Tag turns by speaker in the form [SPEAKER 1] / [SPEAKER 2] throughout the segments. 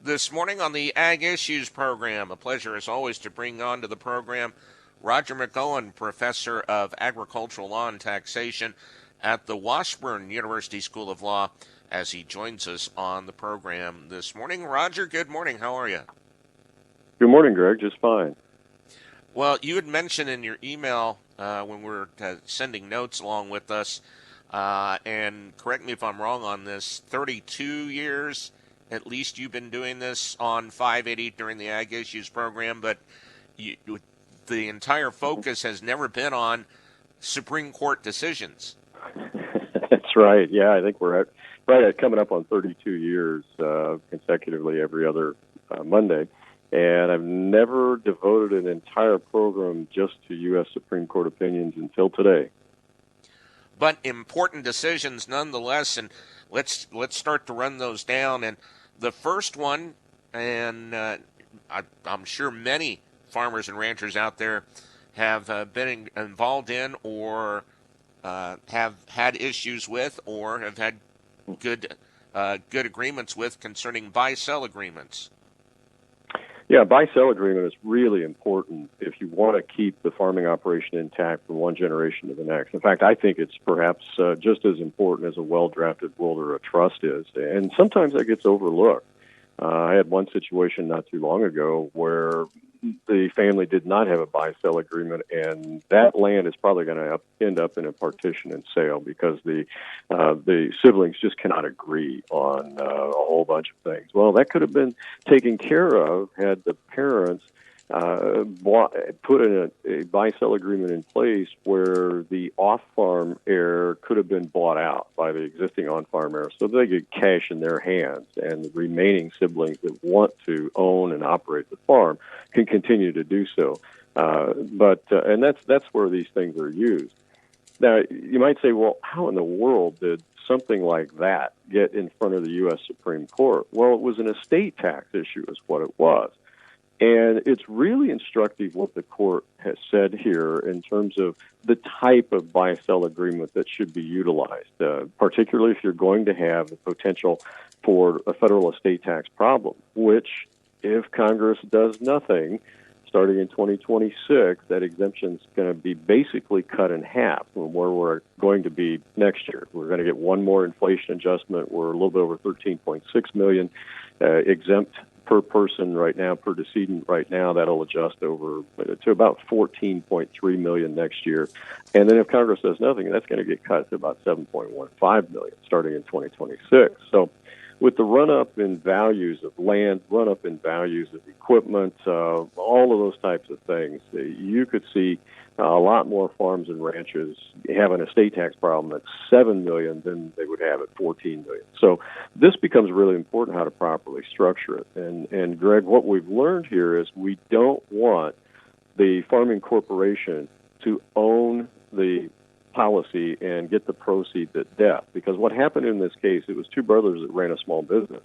[SPEAKER 1] this morning on the Ag Issues program. A pleasure, as always, to bring on to the program Roger McEowen, Professor of Agricultural Law and Taxation at the Washburn University School of Law, as he joins us on the program this morning. Roger, good morning. How are you?
[SPEAKER 2] Good morning, Greg. Just fine.
[SPEAKER 1] Well, you had mentioned in your email when we were sending notes along with us, and correct me if I'm wrong on this, 32 years at least you've been doing this on 580 during the Ag Issues program, but the entire focus has never been on Supreme Court decisions.
[SPEAKER 2] That's right. Yeah, I think we're right at coming up on 32 years consecutively every other Monday. And I've never devoted an entire program just to U.S. Supreme Court opinions until today.
[SPEAKER 1] But important decisions nonetheless, and let's start to run those down. And the first one, and I'm sure many farmers and ranchers out there have been involved in or have had issues with or have had good agreements with concerning buy-sell agreements.
[SPEAKER 2] Yeah, buy-sell agreement is really important if you want to keep the farming operation intact from one generation to the next. In fact, I think it's perhaps just as important as a well-drafted will or a trust is, and sometimes that gets overlooked. I had one situation not too long ago where the family did not have a buy-sell agreement, and that land is probably going to end up in a partition and sale because the siblings just cannot agree on a whole bunch of things. Well, that could have been taken care of had the parents put a buy-sell agreement in place where the off-farm heir could have been bought out by the existing on-farm heir so they could cash in their hands, and the remaining siblings that want to own and operate the farm can continue to do so. And that's where these things are used. Now, you might say, well, how in the world did something like that get in front of the U.S. Supreme Court? Well, it was an estate tax issue is what it was. And it's really instructive what the court has said here in terms of the type of buy-sell agreement that should be utilized, particularly if you're going to have the potential for a federal estate tax problem, which, if Congress does nothing, starting in 2026, that exemption is going to be basically cut in half from where we're going to be next year. We're going to get one more inflation adjustment. We're a little bit over 13.6 million exempt per person right now, per decedent right now. That'll adjust over to about 14.3 million next year. And then if Congress does nothing, that's going to get cut to about 7.15 million starting in 2026. So with the run-up in values of land, run-up in values of equipment, all of those types of things, you could see a lot more farms and ranches have an estate tax problem at $7 million than they would have at $14 million. So this becomes really important how to properly structure it. And Greg, what we've learned here is we don't want the farming corporation to own the policy and get the proceeds at death. Because what happened in this case, it was two brothers that ran a small business.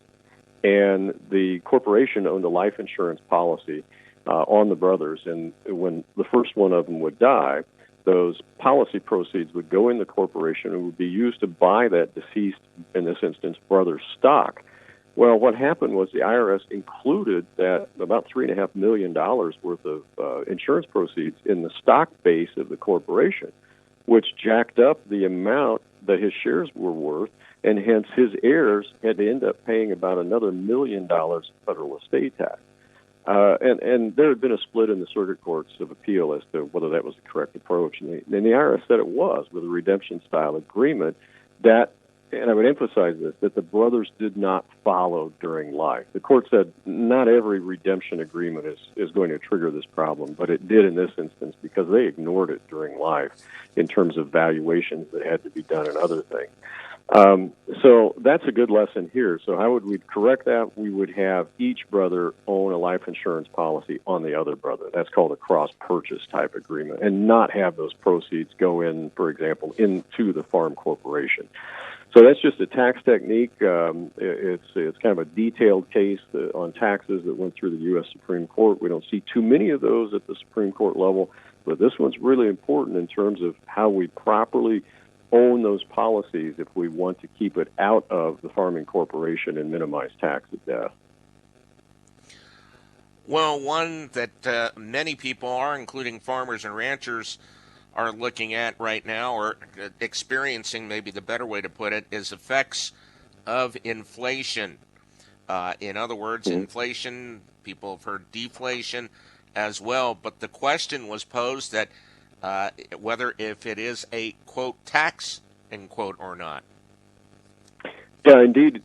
[SPEAKER 2] And the corporation owned a life insurance policy on the brothers. And when the first one of them would die, those policy proceeds would go in the corporation and would be used to buy that deceased, in this instance, brother's stock. Well, what happened was the IRS included that about $3.5 million worth of insurance proceeds in the stock base of the corporation, which jacked up the amount that his shares were worth, and hence his heirs had to end up paying about another $1 million federal estate tax. And there had been a split in the circuit courts of appeal as to whether that was the correct approach. And the IRS said it was, with a redemption-style agreement that, and I would emphasize this, that the brothers did not follow during life. The court said not every redemption agreement is going to trigger this problem, but it did in this instance because they ignored it during life in terms of valuations that had to be done and other things. So that's a good lesson here. So how would we correct that? We would have each brother own a life insurance policy on the other brother. That's called a cross-purchase type agreement, and not have those proceeds go in, for example, into the farm corporation. So that's just a tax technique. It's kind of a detailed case on taxes that went through the U.S. Supreme Court. We don't see too many of those at the Supreme Court level, but this one's really important in terms of how we properly own those policies if we want to keep it out of the farming corporation and minimize tax at death.
[SPEAKER 1] Well, one that many people are, including farmers and ranchers, are looking at right now, or experiencing, maybe the better way to put it, is effects of inflation. In other words,
[SPEAKER 2] Mhm.
[SPEAKER 1] inflation, people have heard deflation as well, but the question was posed that whether if it is a, quote, tax, end quote, or not.
[SPEAKER 2] Yeah, indeed,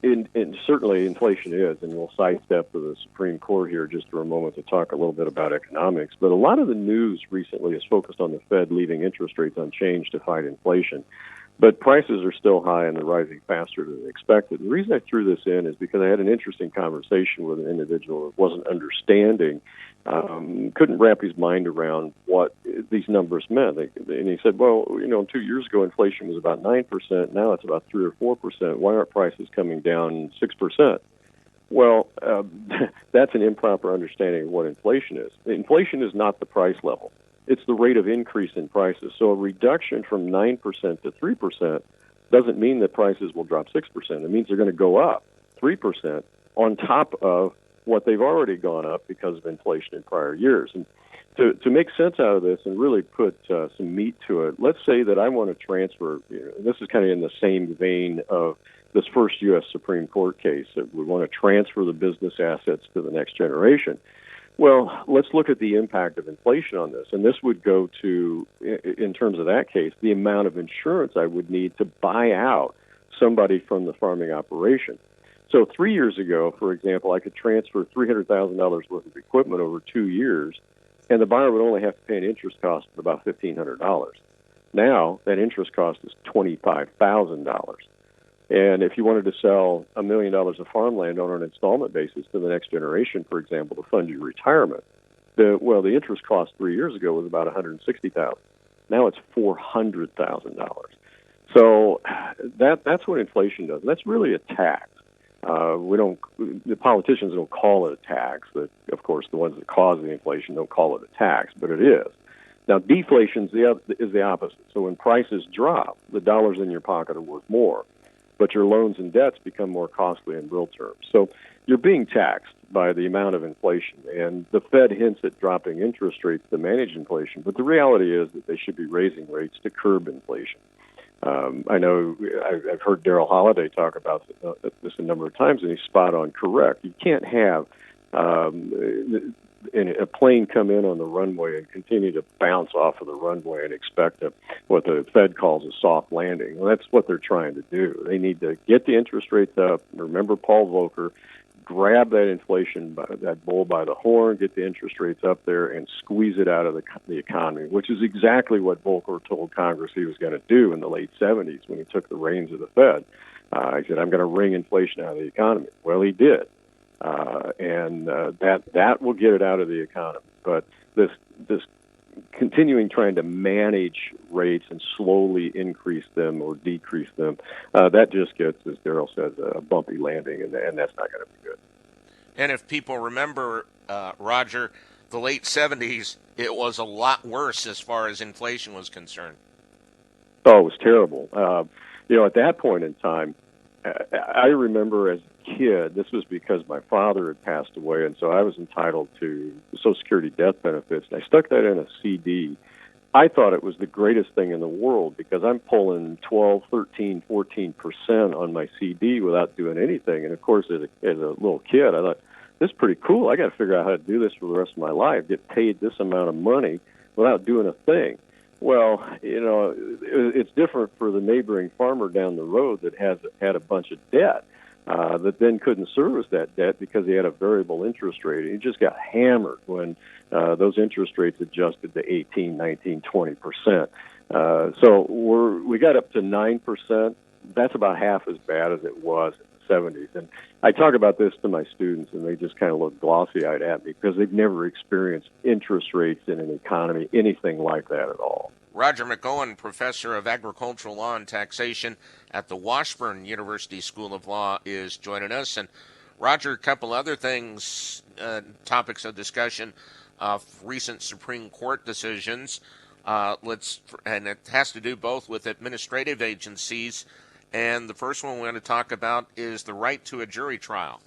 [SPEAKER 2] certainly inflation is, and we'll sidestep to the Supreme Court here just for a moment to talk a little bit about economics. But a lot of the news recently is focused on the Fed leaving interest rates unchanged to fight inflation. But prices are still high and they're rising faster than expected. The reason I threw this in is because I had an interesting conversation with an individual that wasn't understanding, couldn't wrap his mind around what these numbers meant. And he said, well, 2 years ago inflation was about 9%. Now it's about 3 or 4%. Why aren't prices coming down 6%? Well, that's an improper understanding of what inflation is. Inflation is not the price level. It's the rate of increase in prices. So a reduction from 9% to 3% doesn't mean that prices will drop 6%. It means they're going to go up 3% on top of what they've already gone up because of inflation in prior years. And to make sense out of this and really put some meat to it, let's say that I want to transfer, this is kind of in the same vein of this first U.S. Supreme Court case, that we want to transfer the business assets to the next generation. Well, let's look at the impact of inflation on this. And this would go to, in terms of that case, the amount of insurance I would need to buy out somebody from the farming operation. So 3 years ago, for example, I could transfer $300,000 worth of equipment over 2 years, and the buyer would only have to pay an interest cost of about $1,500. Now, that interest cost is $25,000. And if you wanted to sell $1 million of farmland on an installment basis to the next generation, for example, to fund your retirement, the interest cost 3 years ago was about $160,000. Now it's $400,000. So that's what inflation does. That's really a tax. The politicians don't call it a tax. Of course, the ones that cause the inflation don't call it a tax, but it is. Now, deflation is the opposite. So when prices drop, the dollars in your pocket are worth more, but your loans and debts become more costly in real terms. So you're being taxed by the amount of inflation, and the Fed hints at dropping interest rates to manage inflation, but the reality is that they should be raising rates to curb inflation. I know I've heard Daryl Holiday talk about this a number of times, and he's spot on correct. You can't have a plane come in on the runway and continue to bounce off of the runway and expect what the Fed calls a soft landing. Well, that's what they're trying to do. They need to get the interest rates up. Remember Paul Volcker, grab that inflation, that bull by the horn, get the interest rates up there, and squeeze it out of the economy, which is exactly what Volcker told Congress he was going to do in the late 70s when he took the reins of the Fed. He said, I'm going to wring inflation out of the economy. Well, he did. And that will get it out of the economy. But this continuing trying to manage rates and slowly increase them or decrease them, that just gets, as Daryl says, a bumpy landing, and that's not going to be good.
[SPEAKER 1] And if people remember, Roger, the late 70s, it was a lot worse as far as inflation was concerned.
[SPEAKER 2] Oh, it was terrible. At that point in time, I remember as a kid, this was because my father had passed away, and so I was entitled to Social Security death benefits, and I stuck that in a CD. I thought it was the greatest thing in the world because I'm pulling 12, 13, 14% on my CD without doing anything. And, of course, as a little kid, I thought, this is pretty cool. I got to figure out how to do this for the rest of my life, get paid this amount of money without doing a thing. Well, it's different for the neighboring farmer down the road that had a bunch of debt that then couldn't service that debt because he had a variable interest rate. He just got hammered when those interest rates adjusted to 18, 19, 20%. So we got up to 9%. That's about half as bad as it was in the 70s. And I talk about this to my students, and they just kind of look glossy-eyed at me because they've never experienced interest rates in an economy, anything like that at all.
[SPEAKER 1] Roger McEowen, professor of agricultural law and taxation at the Washburn University School of Law, is joining us. And Roger, a couple other things, topics of discussion, recent Supreme Court decisions. And it has to do both with administrative agencies. And the first one we're going to talk about is the right to a jury trial.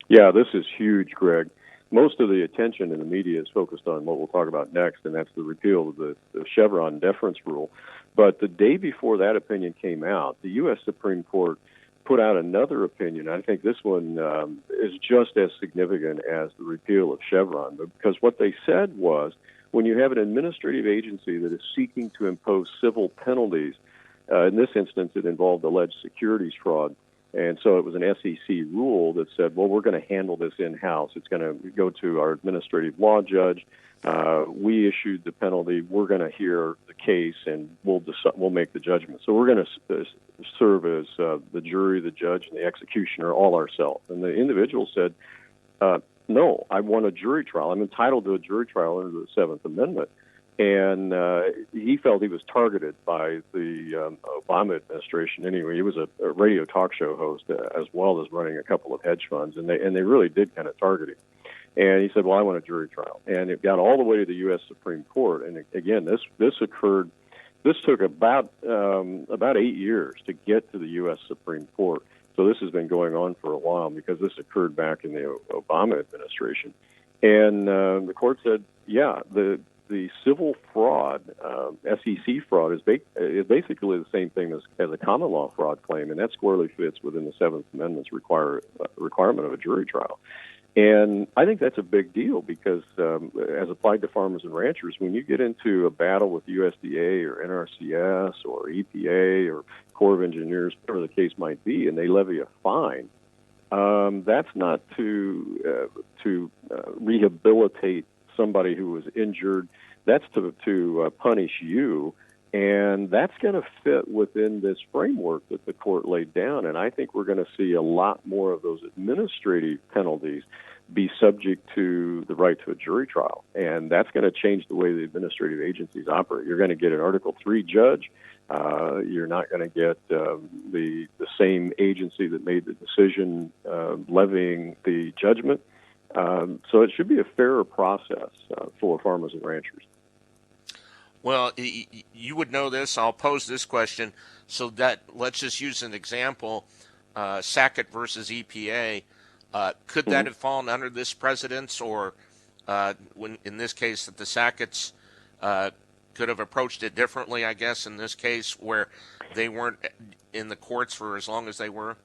[SPEAKER 2] Yeah, this is huge, Greg. most of the attention in the media is focused on what we'll talk about next, and that's the repeal of the Chevron deference rule. But the day before that opinion came out, the U.S. Supreme Court put out another opinion. I think this one is just as significant as the repeal of Chevron, because what they said was, when you have an administrative agency that is seeking to impose civil penalties, in this instance it involved alleged securities fraud, and so it was an SEC rule that said, well, we're going to handle this in-house. It's going to go to our administrative law judge. We issued the penalty. We're going to hear the case, and we'll make the judgment. So we're going to serve as the jury, the judge, and the executioner all ourselves. And the individual said, no, I want a jury trial. I'm entitled to a jury trial under the Seventh Amendment. And he felt he was targeted by the Obama administration. Anyway, he was a radio talk show host as well as running a couple of hedge funds, and they really did kind of target him. And he said, well, I want a jury trial. And it got all the way to the U.S. Supreme Court. And again, this occurred. This took about 8 years to get to the U.S. Supreme Court. So this has been going on for a while because this occurred back in the Obama administration. And the court said, yeah, the civil fraud, SEC fraud, is basically the same thing as a common law fraud claim, and that squarely fits within the Seventh Amendment's requirement of a jury trial. And I think that's a big deal because, as applied to farmers and ranchers, when you get into a battle with USDA or NRCS or EPA or Corps of Engineers, whatever the case might be, and they levy a fine, that's not to rehabilitate somebody who was injured. That's to punish you, and that's going to fit within this framework that the court laid down. And I think we're going to see a lot more of those administrative penalties be subject to the right to a jury trial, and that's going to change the way the administrative agencies operate. You're going to get an Article III judge. You're not going to get the same agency that made the decision levying the judgment. So it should be a fairer process for farmers and ranchers.
[SPEAKER 1] Well, you would know this. I'll pose this question. So that let's just use an example, SACIT versus EPA. Could that have fallen under this precedence, or when in this case that the SACITs could have approached it differently, I guess, in this case where they weren't in the courts for as long as they were?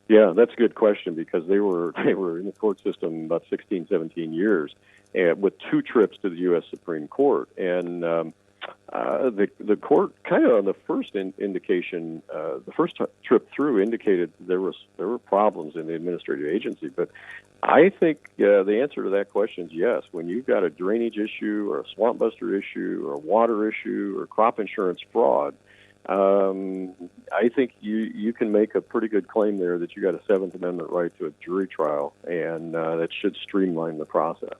[SPEAKER 2] Yeah, that's a good question because they were in the court system about 16, 17 years with 2 trips to the U.S. Supreme Court. And the court kind of on the first indication, the first trip through indicated there were problems in the administrative agency. But I think the answer to that question is yes. When you've got a drainage issue or a swamp buster issue or a water issue or crop insurance fraud, I think you can make a pretty good claim there that you got a Seventh Amendment right to a jury trial, and that should streamline the process.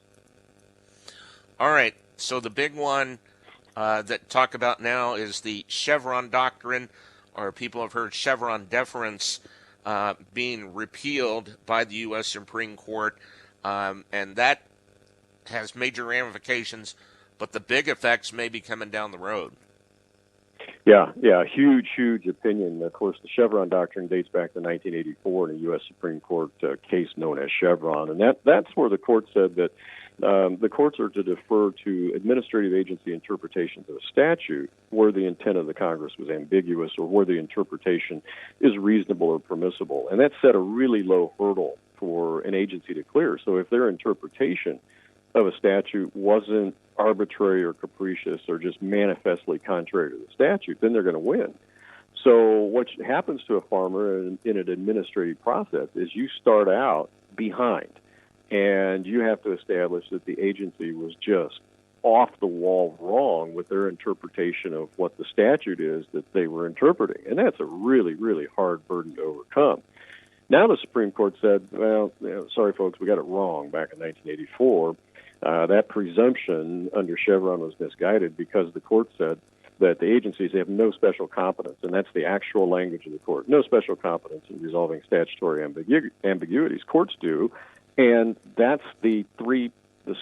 [SPEAKER 1] All right. So the big one that talk about now is the Chevron Doctrine, or people have heard Chevron Deference, being repealed by the U.S. Supreme Court, and that has major ramifications, but the big effects may be coming down the road.
[SPEAKER 2] Yeah, huge opinion. Of course, the Chevron Doctrine dates back to 1984 in a U.S. Supreme Court case known as Chevron, and that's where the court said that the courts are to defer to administrative agency interpretations of a statute where the intent of the Congress was ambiguous or where the interpretation is reasonable or permissible, and that set a really low hurdle for an agency to clear. So if their interpretation of a statute wasn't arbitrary or capricious or just manifestly contrary to the statute, then they're going to win. So what happens to a farmer in an administrative process is you start out behind, and you have to establish that the agency was just off the wall wrong with their interpretation of what the statute is that they were interpreting. And that's a really, really hard burden to overcome. Now the Supreme Court said, well, sorry, folks, we got it wrong back in 1984. That presumption under Chevron was misguided because the court said that the agencies have no special competence, and that's the actual language of the court, no special competence in resolving statutory ambiguities. Courts do, and that's the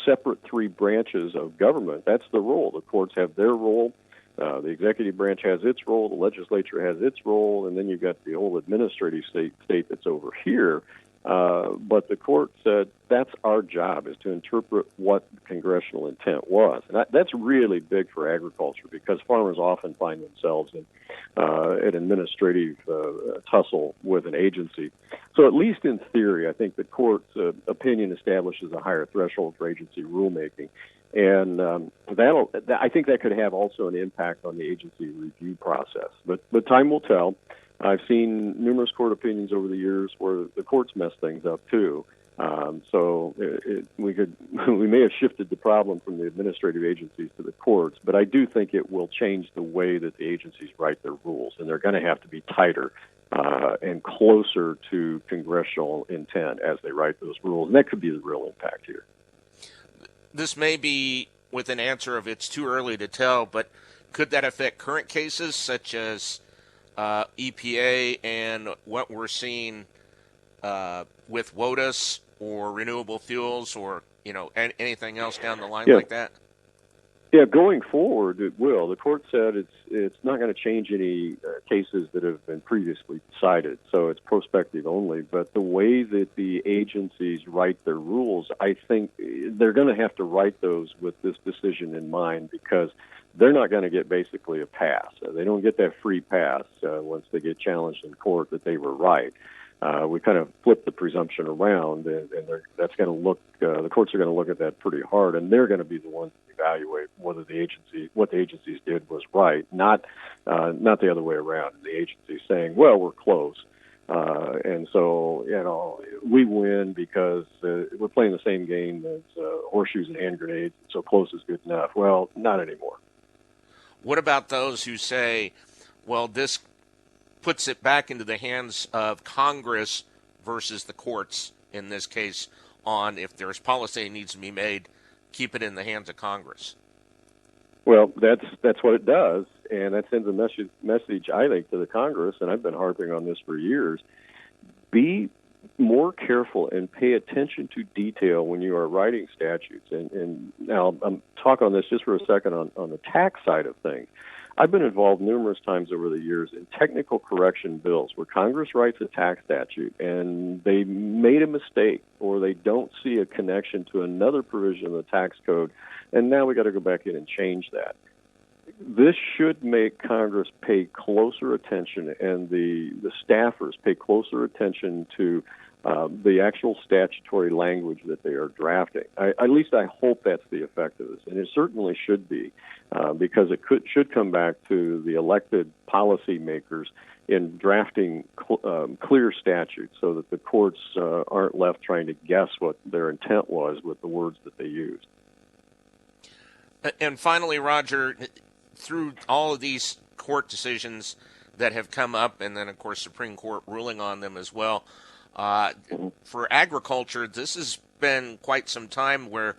[SPEAKER 2] separate 3 branches of government. That's the role. The courts have their role. The executive branch has its role. The legislature has its role, and then you've got the whole administrative state that's over here. But the court said that's our job, is to interpret what congressional intent was. And that's really big for agriculture, because farmers often find themselves in an administrative tussle with an agency. So at least in theory, I think the court's opinion establishes a higher threshold for agency rulemaking. And I think that could have also an impact on the agency review process. But time will tell. I've seen numerous court opinions over the years where the courts mess things up too. So we may have shifted the problem from the administrative agencies to the courts, but I do think it will change the way that the agencies write their rules, and they're going to have to be tighter and closer to congressional intent as they write those rules, and that could be the real impact here.
[SPEAKER 1] This may be with an answer of it's too early to tell, but could that affect current cases such as EPA and what we're seeing with WOTUS or renewable fuels, or anything else down the line like that?
[SPEAKER 2] Yeah, going forward, it will. The court said it's not going to change any cases that have been previously decided, so it's prospective only. But the way that the agencies write their rules, I think they're going to have to write those with this decision in mind, because they're not going to get basically a pass. They don't get that free pass once they get challenged in court that they were right. We kind of flip the presumption around, and that's going to look. The courts are going to look at that pretty hard, and they're going to be the ones to evaluate whether what the agencies did was right, not the other way around. The agency saying, "Well, we're close," and so we win because we're playing the same game as horseshoes and hand grenades. So close is good enough. Well, not anymore.
[SPEAKER 1] What about those who say, "Well, this puts it back into the hands of Congress versus the courts in this case on if there's policy that needs to be made, keep it in the hands of Congress"?
[SPEAKER 2] Well, that's what it does, and that sends a message, I think, to the Congress, and I've been harping on this for years. Be more careful and pay attention to detail when you are writing statutes. And now I'm talking on this just for a second on the tax side of things. I've been involved numerous times over the years in technical correction bills where Congress writes a tax statute and they made a mistake, or they don't see a connection to another provision of the tax code, and now we got to go back in and change that. This should make Congress pay closer attention, and the staffers pay closer attention to the actual statutory language that they are drafting. At least I hope that's the effect of this, and it certainly should be, because it should come back to the elected policymakers in drafting clear statutes so that the courts aren't left trying to guess what their intent was with the words that they used.
[SPEAKER 1] And finally, Roger, through all of these court decisions that have come up, and then, of course, Supreme Court ruling on them as well, for agriculture, this has been quite some time where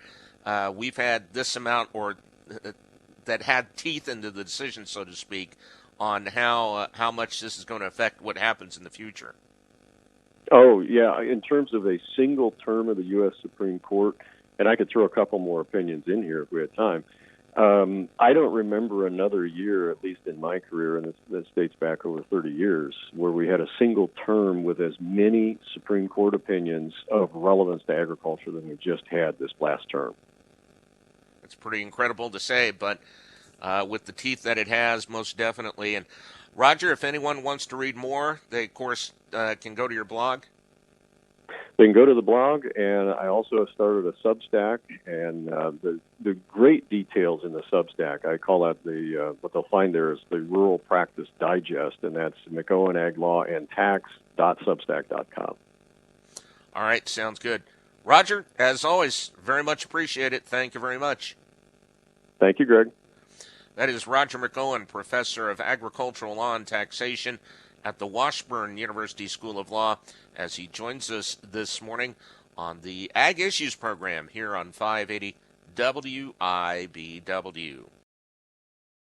[SPEAKER 1] we've had this amount or that had teeth into the decision, so to speak, on how much this is going to affect what happens in the future.
[SPEAKER 2] Oh, yeah. In terms of a single term of the U.S. Supreme Court, and I could throw a couple more opinions in here if we had time, I don't remember another year, at least in my career, and this dates back over 30 years, where we had a single term with as many Supreme Court opinions of relevance to agriculture than we just had this last term.
[SPEAKER 1] It's pretty incredible to say, but with the teeth that it has, most definitely. And Roger, if anyone wants to read more, they, of course, can go to your blog.
[SPEAKER 2] They can go to the blog, and I also have started a Substack, and the great details in the Substack, I call that what they'll find there is the Rural Practice Digest, and that's McEowen Ag Law and Tax.substack.com.
[SPEAKER 1] All right, sounds good. Roger, as always, very much appreciate it. Thank you very much.
[SPEAKER 2] Thank you, Greg.
[SPEAKER 1] That is Roger McEowen, Professor of Agricultural Law and Taxation at the Washburn University School of Law, as he joins us this morning on the Ag Issues program here on 580 WIBW.